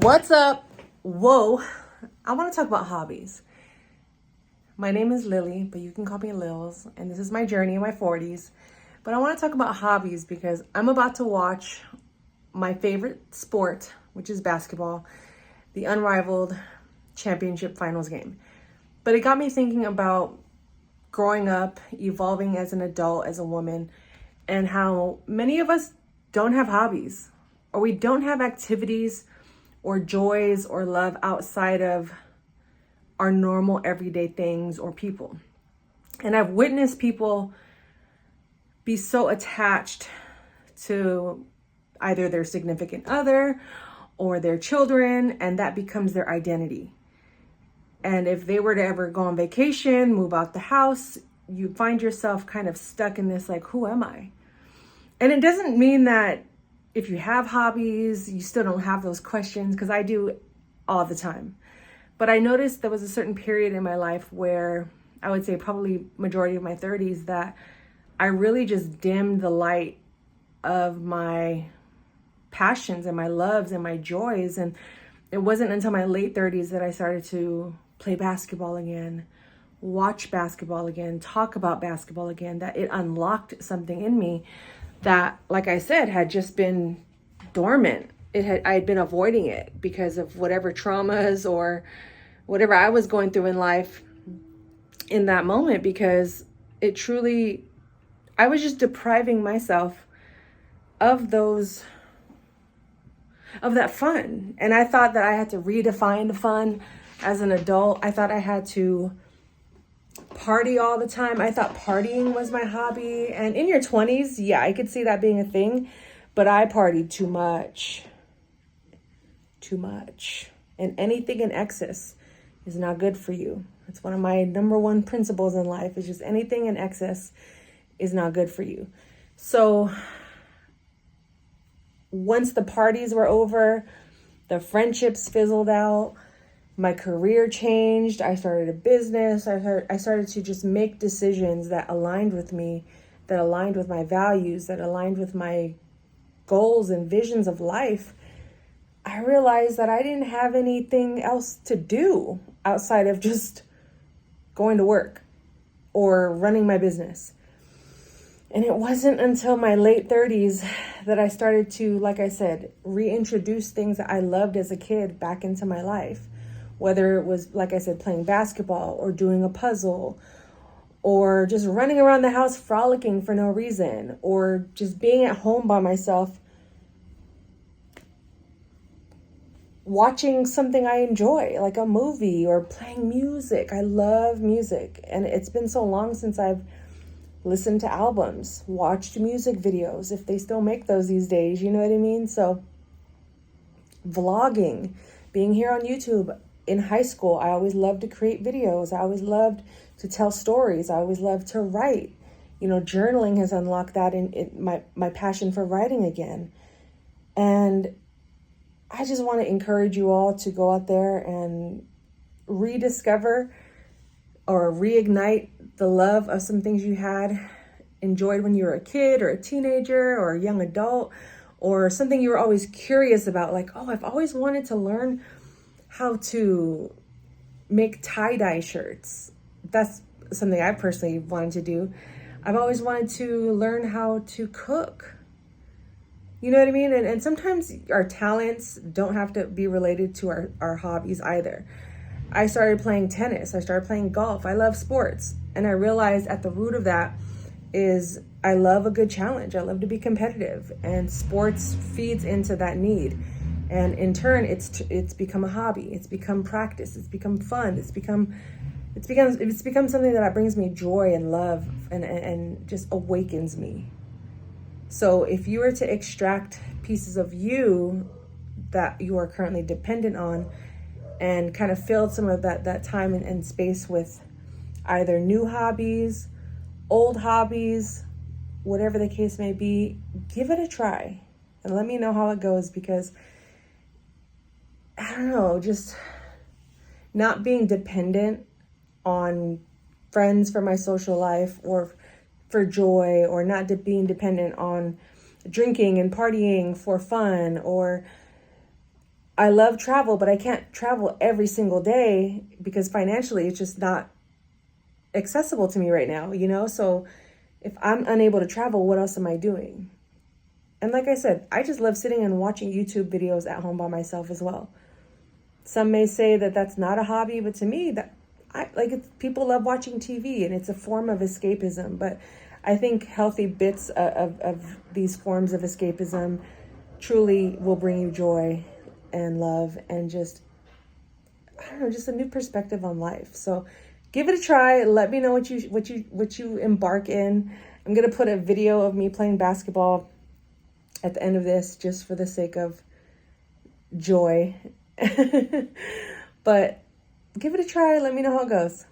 What's up? Whoa, I want to talk about hobbies. My name is Lily, but you can call me Lils, and this is my journey in my 40s. But I want to talk about hobbies because I'm about to watch my favorite sport, which is basketball, the unrivaled championship finals game. But it got me thinking about growing up, evolving as an adult, as a woman, and how many of us don't have hobbies, or we don't have activities or joys or love outside of our normal everyday things or people. And I've witnessed people be so attached to either their significant other or their children, and that becomes their identity. And if they were to ever go on vacation, move out the house, you find yourself kind of stuck in this, like, who am I? And it doesn't mean that if you have hobbies, you still don't have those questions, because I do all the time. But I noticed there was a certain period in my life where I would say probably majority of my 30s that I really just dimmed the light of my passions and my loves and my joys. And it wasn't until my late 30s that I started to play basketball again, watch basketball again, talk about basketball again, that it unlocked something in me that, like I said, had just been dormant. I had been avoiding it because of whatever traumas or whatever I was going through in life in that moment, because it truly, I was just depriving myself of that fun. And I thought that I had to redefine fun as an adult. I thought I had to party all the time. I thought partying was my hobby. And in your 20s, yeah, I could see that being a thing, but I partied too much. And anything in excess is not good for you. It's one of my number one principles in life, is just anything in excess is not good for you. So once the parties were over, the friendships fizzled out, my career changed, I started a business, I started to just make decisions that aligned with me, that aligned with my values, that aligned with my goals and visions of life. I realized that I didn't have anything else to do outside of just going to work or running my business. And it wasn't until my late 30s that I started to, like I said, reintroduce things that I loved as a kid back into my life. Whether it was, like I said, playing basketball or doing a puzzle or just running around the house frolicking for no reason, or just being at home by myself watching something I enjoy, like a movie, or playing music. I love music, and it's been so long since I've listened to albums, watched music videos, if they still make those these days, you know what I mean? So vlogging, being here on YouTube. In high school, I always loved to create videos. I always loved to tell stories. I always loved to write. You know, journaling has unlocked that in my passion for writing again. And I just want to encourage you all to go out there and rediscover or reignite the love of some things you had enjoyed when you were a kid or a teenager or a young adult, or something you were always curious about. Like, oh, I've always wanted to learn how to make tie-dye shirts. That's something I personally wanted to do. I've always wanted to learn how to cook. You know what I mean? And sometimes our talents don't have to be related to our hobbies either. I started playing tennis. I started playing golf. I love sports. And I realized at the root of that is I love a good challenge. I love to be competitive. And sports feeds into that need. And in turn, it's become a hobby. It's become practice. It's become fun. It's become something that brings me joy and love and just awakens me. So if you were to extract pieces of you that you are currently dependent on and kind of fill some of that time and space with either new hobbies, old hobbies, whatever the case may be, give it a try and let me know how it goes, because I don't know, just not being dependent on friends for my social life or for joy, or not being dependent on drinking and partying for fun, or I love travel, but I can't travel every single day because financially it's just not accessible to me right now, you know? So if I'm unable to travel, what else am I doing? And like I said, I just love sitting and watching YouTube videos at home by myself as well. Some may say that that's not a hobby, but to me, people love watching TV and it's a form of escapism. But I think healthy bits of these forms of escapism truly will bring you joy and love and just, I don't know, just a new perspective on life. So give it a try. Let me know what you embark in. I'm gonna put a video of me playing basketball at the end of this, just for the sake of joy. But give it a try. Let me know how it goes.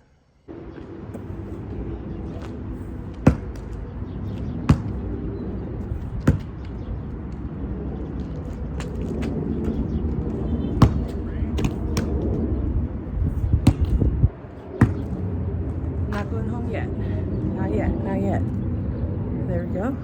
Not going home yet. Not yet. Not yet. There we go.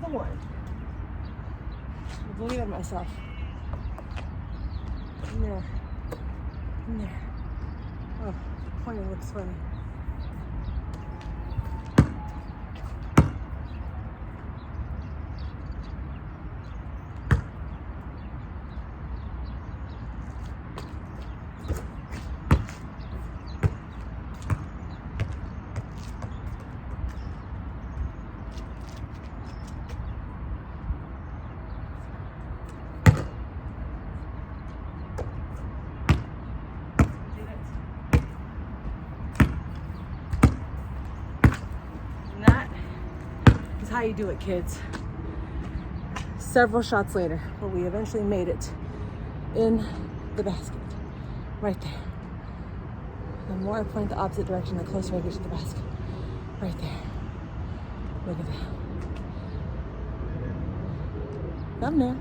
One. I believe in myself. In there. In there. Oh, pointing looks funny. How you do it, kids. Several shots later, but we eventually made it in the basket. Right there. The more I point the opposite direction, the closer I get to the basket. Right there. Look at that. Thumbnail.